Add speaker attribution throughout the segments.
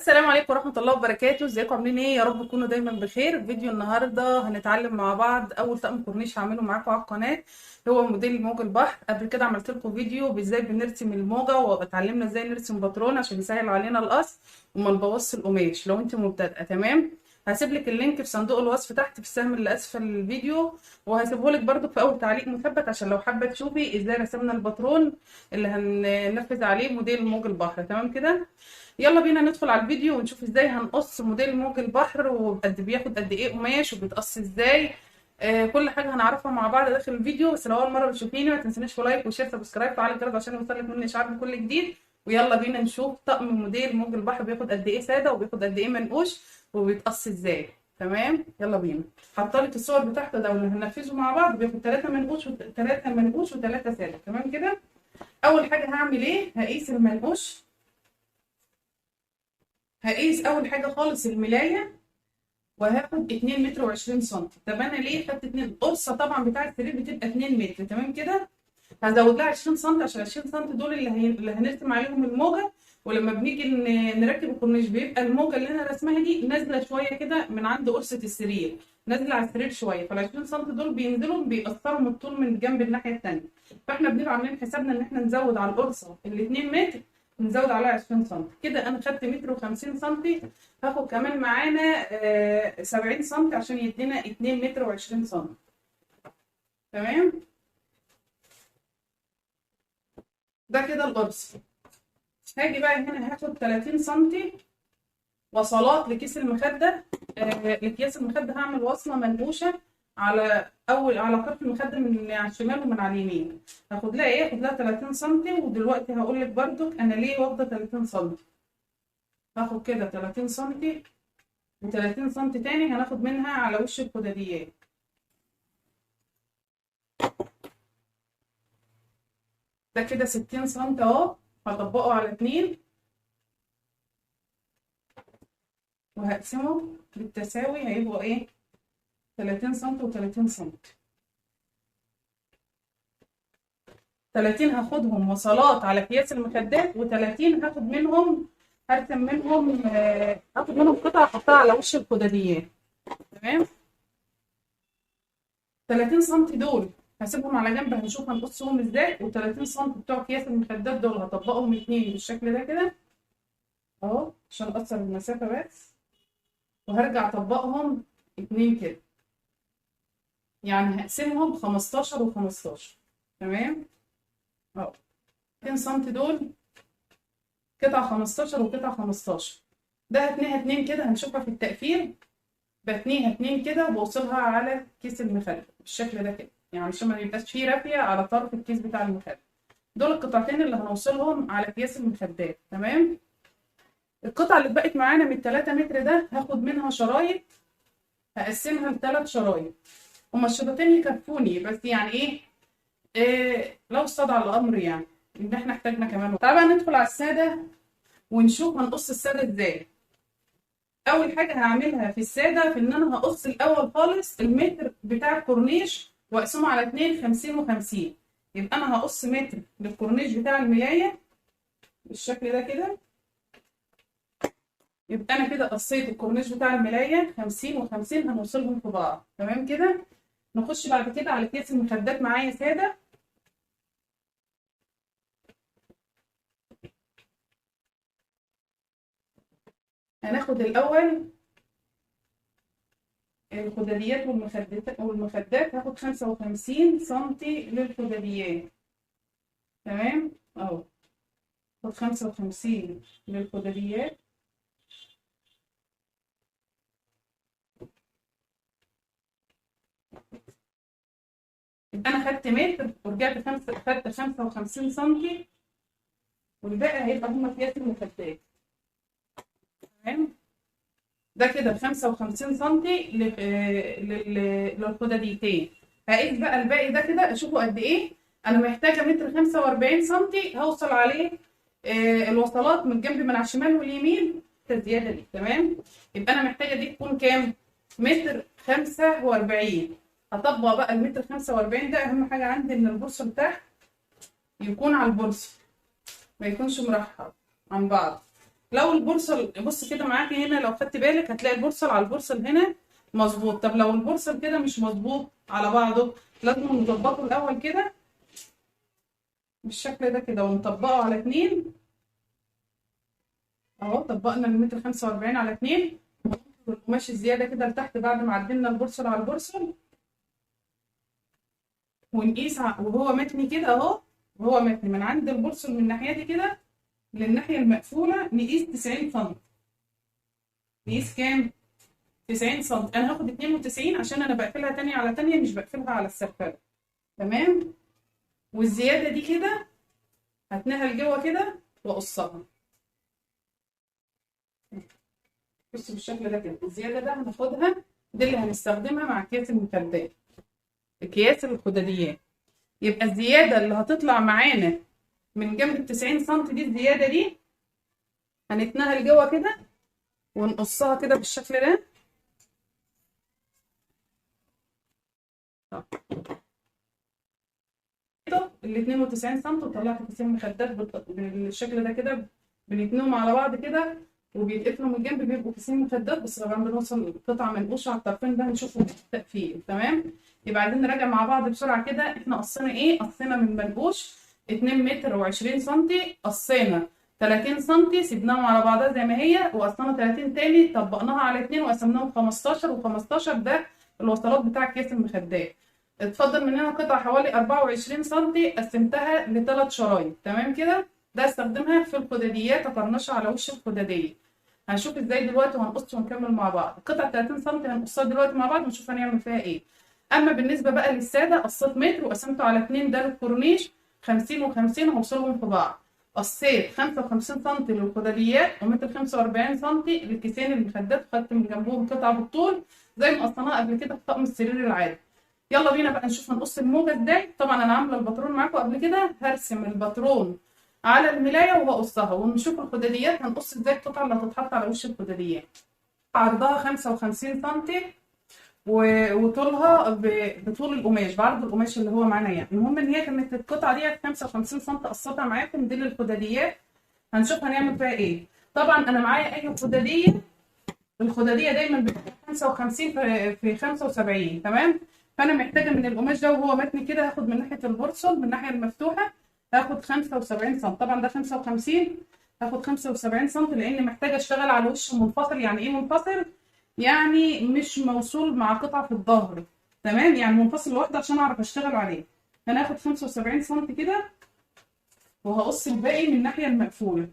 Speaker 1: السلام عليكم ورحمة الله وبركاته. ازيكم عاملين ايه؟ يا رب تكونوا دايما بخير. فيديو النهارده هنتعلم مع بعض اول طقم كورنيش هعمله معاكم على القناة. هو موديل موج البحر. قبل كده عملت لكم فيديو بازاي بنرسم الموجة واتعلمنا ازاي نرسم باترون عشان يسهل علينا القص وما نبوظش القماش لو انت مبتدئة. تمام. هسيب لك اللينك في صندوق الوصف تحت في السهم اللي اسفل الفيديو، وهسيبه لك برده في اول تعليق مثبت عشان لو حابة تشوفي ازاي رسمنا الباترون اللي هننفذ عليه موديل موج البحر. تمام كده. يلا بينا ندخل على الفيديو ونشوف ازاي هنقص موديل موج البحر وقد بياخد قد ايه قماش وبيتقص ازاي. كل حاجه هنعرفها مع بعض داخل الفيديو. بس لو اول مره بتشوفيني ما تنسونيش في لايك وشير سبسكرايب وفعل الجرس عشان يوصلك مني اشعار بكل جديد. ويلا بينا نشوف طقم موديل موج البحر بياخد قد ايه ساده وبياخد قد ايه منقوش وبيتقص ازاي. تمام يلا بينا. حاطه الصور بتاعته ده واللي هننفذه مع بعض. بياخد 3 منقوش و3 منقوش و3 ساده. تمام كده. اول حاجه هعمل ايه؟ هقيس المنقوش. هقيس اول حاجه خالص الملايه وهاخد 2 متر و20 سم. طب انا ليه خدت 2؟ القرصه طبعا بتاع السرير بتبقى 2 متر. تمام كده. هزود لها 20 سم عشان 20 سم دول اللي هنرسم عليهم الموجه. ولما بنيجي نركب الكورنيش بيبقى الموجه اللي انا رسمها دي نازله شويه كده من عند قرصه السرير، نازله على السرير شويه، فال 20 سم دول بينزلوا بيأثروا من الطول من جنب الناحيه الثانيه. فاحنا بنبقى عاملين حسابنا ان احنا نزود على القرصه ال 2 متر، نزود عليها 20 سم. كده انا خدت متر و50 سم. هاخد كمان معانا 70 سم عشان يدينا 2 متر و20 سم. تمام. ده كده القرص. هاجي بقى هنا هاخد 30 سم وصلات لكيس المخده. لكياس المخده هعمل وصله منقوشه على طرف المخده من على الشمال ومن على اليمين. هاخد لها ايه؟ هاخد لها 30 سم. ودلوقتي هقول لك برضك انا ليه واخده 30 سم. هاخد كده 30 سم و30 سم تاني هناخد منها على وش الخداديات. ده كده 60 سم اهو. هطبقه على 2 وهقسمه بالتساوي هيبقوا ايه؟ 30 سم و30 سم. 30 هاخدهم وصلات على قياس المخدات، و30 هرسم منهم هاخد منهم قطعة احطها على وش الخداديات. تمام. 30 سم دول هسيبهم على جنب هنشوف هنقصهم ازاي. و30 سم بتوع اكياس المخدات دول هطبقهم 2 بالشكل ده كده اهو عشان اقصر المسافه بس. وهرجع اطبقهم 2 كده، يعني هقسمهم 15 و15. تمام اهو. 2 سم دول قطعه 15 وقطعه 15. ده هتنيها 2 كده هنشوفها في التقفيل. بتنيها 2 كده وبوصلها على كيس المخده بالشكل ده كده، يعني عشان ما يبقاش فيه رافيه على طرف الكيس بتاع المخده. دول القطعتين اللي هنوصلهم على قياس المخدات. تمام. القطعه اللي بقت معانا من 3 متر ده هاخد منها شرايط. هقسمها ل3 شرايط. هما الشريطين يكفوني بس يعني إيه لو استدعى الامر يعني ان احنا احتاجنا كمان. تعالى بقى ندخل على الساده ونشوف هنقص الساده ازاي. اول حاجه هعملها في الساده في ان انا هقص الاول خالص المتر بتاع الكورنيش واقسمه على 2 50 و50. يبقى انا هقص متر للكورنيش بتاع الملايه بالشكل ده كده. يبقى انا كده قصيت الكورنيش بتاع الملايه 50 و50 هنوصلهم في بعض. تمام كده. نخش بعد كده على كيس المخدات معايا ساده. هناخد الاول الخداديات والمخدات هاخد 55 سم للخداديات. تمام اهو. هاخد 55 للخداديات. يبقى انا خدت متر ورجعت خدت 55 سم والباقي هيبقى هما قياس المخدات. تمام. ده كده 55 سم للخداديتين. هقيس بقى الباقي ده كده اشوفه قد ايه. انا محتاجه متر 45 سم هوصل عليه الوصلات من الجنب من على الشمال واليمين الزياده دي. تمام. يبقى انا محتاجه دي تكون كام؟ متر 45. هطبق بقى المتر 45 ده. اهم حاجه عندي ان البرص بتاعه يكون على البرص ما يكونش مرحب عن بعض. لو البورصل بص كده معاكي هنا، لو خدت بالك هتلاقي البورصل على البورصل هنا مظبوط. طب لو البورصل كده مش مظبوط على بعضه، لازم نظبطه الاول كده بالشكل ده كده، ونطبقه على 2 اهو. طبقنا المتر 45 على 2، والقماش الزياده كده لتحت بعد ما عدلنا البورصل على البورصل، ونقيس وهو متني كده اهو. وهو متني من عند البورصل من الناحيه دي كده للناحيه المقفوله، نقيس 90 سم. نقيس كام؟ 90 سم. انا هاخد 92 عشان انا بقفلها تانية على تانية، مش بقفلها على السرفله. تمام. والزياده دي كده هتنها لجوه كده واقصها. بص بالشكل ده كده، الزياده ده هناخدها، دي اللي هنستخدمها مع اكياس المخدات، اكياس الخداديات. يبقى الزياده اللي هتطلع معانا من جنب ال 90 سم دي، الزياده دي هنتنها لجوه كده ونقصها كده بالشكل ده. ال 92 سم وطلعت كيسين مخدات بالشكل ده كده، بنتنهم على بعض كده وبيتقفلوا من الجنب، بيبقوا كيسين مخدات. بس طبعا بنوصل قطعه منقوشه على الطرفين، ده هنشوفه فيه. تمام. يبقى عايزين نراجع مع بعض بسرعه كده. احنا قصينا ايه؟ قصينا من منقوش 2 متر و20 سم، قصينا 30 سم سيبناهم على بعضها زي ما هي، وقصينا 30 تاني طبقناها على 2 وقسمناهم 15 و15. ده الوصلات بتاع اكياس المخدات. اتفضل مننا قطعة حوالي 24 سم، قسمتها ل3 شرايط. تمام كده. ده استخدمها في الخداديات، اطرنشها على وش الخدادية. هنشوف ازاي دلوقتي، وهنقص ونكمل مع بعض. قطعة 30 سم هنقصها دلوقتي مع بعض ونشوف هنعمل فيها ايه. اما بالنسبة بقى للسادة، قصيت متر وقسمته على 2، ده للكورنيش 50 و50 هوصلهم في بعض. قصيت 55 سم للخداديات ومتر 45 سم للكيسين المخدات، وخدت من جنبهم قطعة بالطول زي ما قصيناها قبل كده في طقم السرير العادي. يلا بينا بقى نشوف هنقص الموجة ازاي. طبعا انا عامله الباترون معاكم قبل كده، هرسم الباترون على الملايه وهقصها، ونشوف الخداديات هنقص ازاي القطعه اللي هتتحط على وش الخداديات. عرضها 55 سم وطولها بطول القماش، بعرض القماش اللي هو معانا يعني. المهم ان هي كانت القطعه دي 55 سم، قصتها معاكم دي للخداديات. هنشوف هنعمل فيها ايه. طبعا انا معايا اي خداديه، الخداديه دايما بتبقى 55 في 75. تمام. فانا محتاجه من القماش ده وهو متني كده، هاخد من ناحيه البورصل من الناحيه المفتوحه هاخد 75 سم. طبعا ده 55، هاخد 75 سم لان محتاجه اشتغل على وش منفصل. يعني ايه منفصل؟ يعني مش موصول مع قطعه في الظهر. تمام. يعني منفصل لوحده عشان اعرف اشتغل عليه. انا هاخد 75 سم كده وهقص الباقي من الناحيه المقفوله.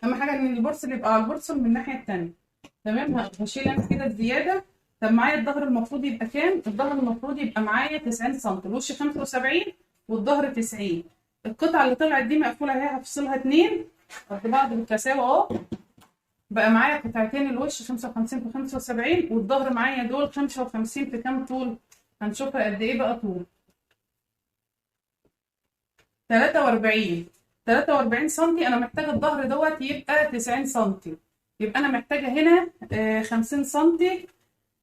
Speaker 1: اهم حاجه ان البورصل يبقى على البورصل من الناحيه التانيه. تمام. هشيل انا كده الزياده. طب معايا الظهر المفروض يبقى كام؟ الظهر المفروض يبقى معايا 90 سم، الوش 75 والظهر 90. القطعه اللي طلعت دي مقفوله اهي، هفصلها 2 قد بعض بالتساوي اهو. بقى معايا قطعتين، الوش 55 في 75 والظهر معايا دول 55 في كام طول؟ هنشوفها قد ايه بقى طول. 43. 43 سم. انا محتاجه الظهر دوت يبقى 90 سم. يبقى انا محتاجه هنا 50 سم،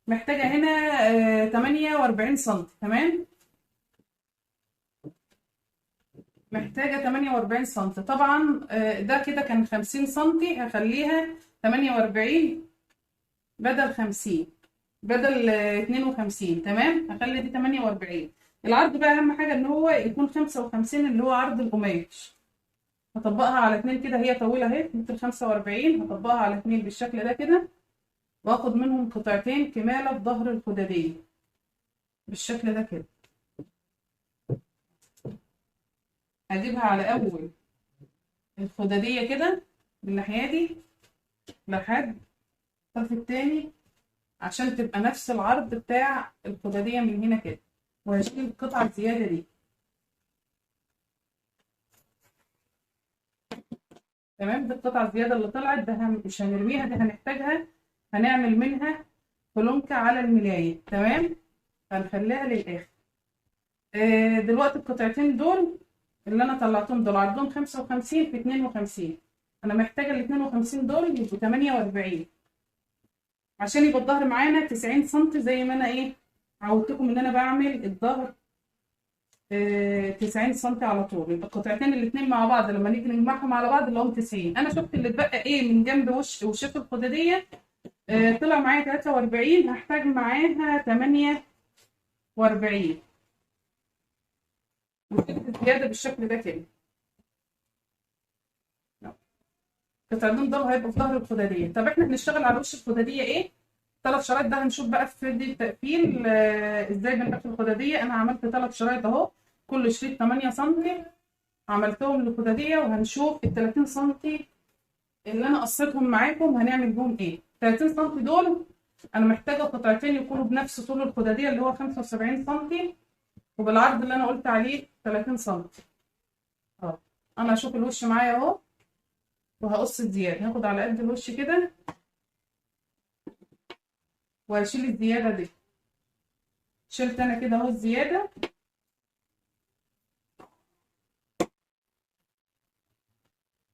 Speaker 1: محتاجه هنا 48 سم. تمام. محتاجه 48 سم. طبعا ده كده كان 50 سم، هخليها 48 بدل 50 بدل 52. تمام. هخلي دي 48. العرض بقى اهم حاجه ان هو يكون 55 اللي هو عرض القماش. هطبقها على 2 كده، هي طويله اهي متر 45، هطبقها على 2 بالشكل ده كده، واخد منهم قطعتين كماله في ظهر الخداديه بالشكل ده كده. هجيبها على اول الخداديه كده بالناحيه دي لحد الطرف التاني عشان تبقى نفس العرض بتاع الخداديه من هنا كده، وهشيل القطعه الزياده دي. تمام. دي القطعه الزياده اللي طلعت، ده مش هنرميها، دي هنحتاجها، هنعمل منها فلونكه على الملايه. تمام. هنخليها للاخر. دلوقتي القطعتين دول اللي انا طلعتهم دول عرضهم 55 في 52. انا محتاجه ال 52 دول يبقوا 48 عشان يبقى الظهر معانا 90 سم زي ما انا ايه عودتكم ان انا بعمل الظهر 90 سم على طول. يبقى القطعتين الاتنين مع بعض لما نيجي نجمعهم على بعض اللي هم 90. انا شفت اللي اتبقى ايه من جنب وشاف الخداديه طلع معايا 43، هحتاج معاها 48 وشلت زياده بالشكل ده كده. القطعتين دول هيبقوا في ظهر الخداديه. طب احنا هنشتغل على وش الخداديه ايه؟ 3 شرايط. ده هنشوف بقى في فيديو التقفيل ازاي بنقفل الخداديه. انا عملت 3 شرايط اهو، كل شريط 8 سم عملتهم للخداديه، وهنشوف ال 30 سم اللي انا قصيتهم معاكم هنعمل بهم ايه. 30 سم دول انا محتاجه قطعتين يكونوا بنفس طول الخداديه اللي هو 75 سم، وبالعرض اللي انا قلت عليه 30 سم. اهو انا هشوف الوش معايا اهو، وهقص الزياده. هاخد على قد الوش كده وهشيل الزياده دي. شلت انا كده اهو الزياده،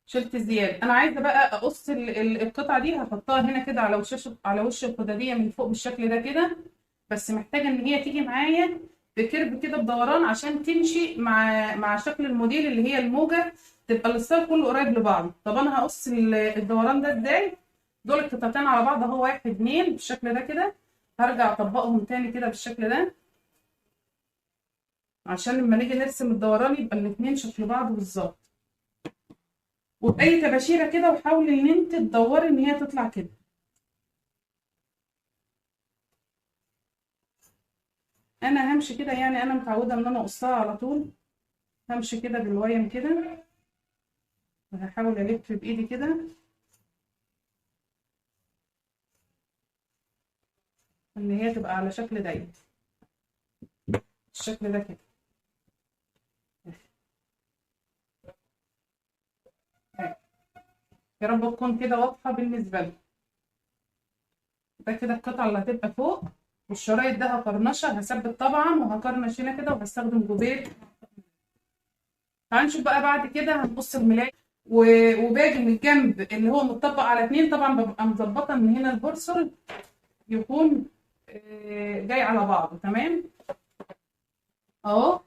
Speaker 1: شلت الزياده. انا عايزه بقى اقص القطعه دي، هحطها هنا كده على وش الخداديه من فوق بالشكل ده كده. بس محتاجه ان هي تيجي معايا بكيرف كده بدوران عشان تمشي مع شكل الموديل اللي هي الموجه، تبقى الستايل كله قريب لبعض. طب انا هقص الدوران ده ازاي؟ دول القطعتين على بعض اهو، 1 2 بالشكل ده كده. هرجع اطبقهم تاني كده بالشكل ده عشان لما نيجي نرسم الدوران يبقى الاتنين شكل بعض بالظبط. وبأي تباشيره كده، وحاولي ان انت تدوري ان هي تطلع كده. انا همشي كده، يعني انا متعوده ان انا اقصها على طول. همشي كده بالويم كده، وهحاول الف بايدي كده ان هي تبقى على شكل دايره الشكل ده كده. يا رب تكون كده واضحه بالنسبه لي. ده كده القطعه اللي هتبقى فوق، والشرايط ده هقرنشها، هثبت طبعا وهقرنش هنا كده، وهستخدم جوبير. هنشوف بقى بعد كده هنقص الملاية وباجي من الجنب اللي هو متطبق على 2. طبعا ببقى مظبطه ان هنا البورسل يكون جاي على بعضه تمام اهو.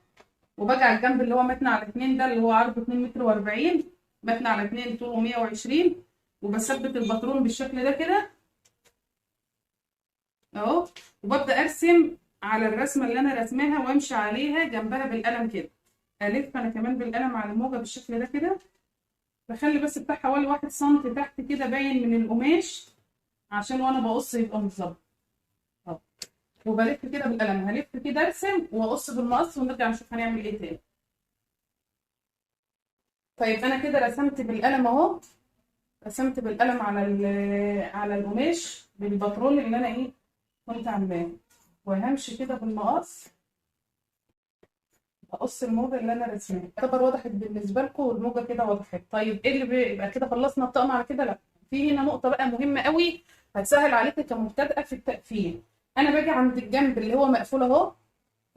Speaker 1: وباجي على الجنب اللي هو متن على 2 ده اللي هو عرضه 2 متر و40، متن على 2 طوله 120، وبثبت الباترون بالشكل ده كده اهو. وببدا ارسم على الرسمه اللي انا رسماها وامشي عليها جنبها بالقلم كده. الف انا كمان بالقلم على الموجه بالشكل ده كده. بخلي بس بتاع حوالي 1 سم تحت كده باين من القماش عشان وانا بقص يبقى متظبط اهو. وبلف كده بالقلم، هلف كده ارسم واقص بالمقص ونرجع نشوف هنعمل ايه تاني. طيب انا كده رسمت بالقلم اهو، رسمت بالقلم على القماش بالباترون اللي انا ايه كنت عاملاه، وهمشي كده بالمقص اقص الموجه اللي انا رسمها. يعتبر وضحت بالنسبه لكم والموجه كده وضحت. طيب ايه اللي بيبقى كده خلصنا الطقم على كده؟ لا، في هنا نقطه بقى مهمه قوي هتسهل عليكي كمبتدئه في التقفيل. انا باجي عند الجنب اللي هو مقفول اهو،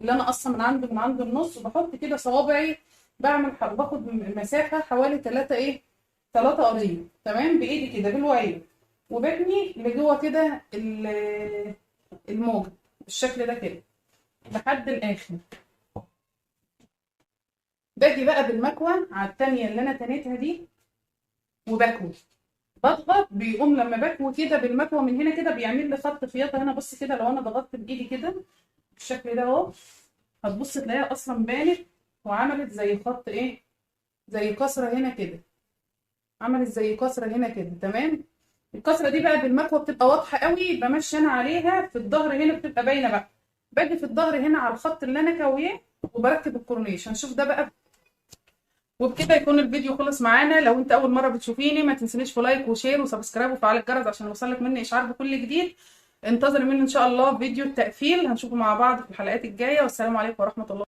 Speaker 1: اللي انا قصه من عنده النص، وبحط كده صوابعي، باخد مسافه حوالي 3 قضيب تمام بايدي كده بالوعي، وببني لجوه كده الموجه بالشكل ده كده لحد الاخر. باجي بقى بالمكوه على التانية اللي انا تنيتها دي وبكوي، بضغط بيقوم لما بكوي كده بالمكوه من هنا كده بيعمل لي خط خياطه هنا. بص كده لو انا ضغطت بايدي كده بالشكل ده اهو، هتبص تلاقيها اصلا بانت وعملت زي خط ايه، زي كسره هنا كده، عملت زي كسره هنا كده تمام. الكسره دي بقى بالمكوه بتبقى واضحه قوي، بمشي انا عليها في الظهر هنا بتبقى باينه بقى. باجي في الظهر هنا على الخط اللي انا كاوياه وبركب الكورنيش. هنشوف ده بقى. وبكده يكون الفيديو خلص معانا. لو انت اول مره بتشوفيني ما تنسنيش في لايك وشير وسبسكرايب وفعل الجرس عشان يوصلك مني اشعار بكل جديد. انتظري مني ان شاء الله فيديو التقفيل، هنشوفه مع بعض في الحلقات الجايه. والسلام عليكم ورحمه الله.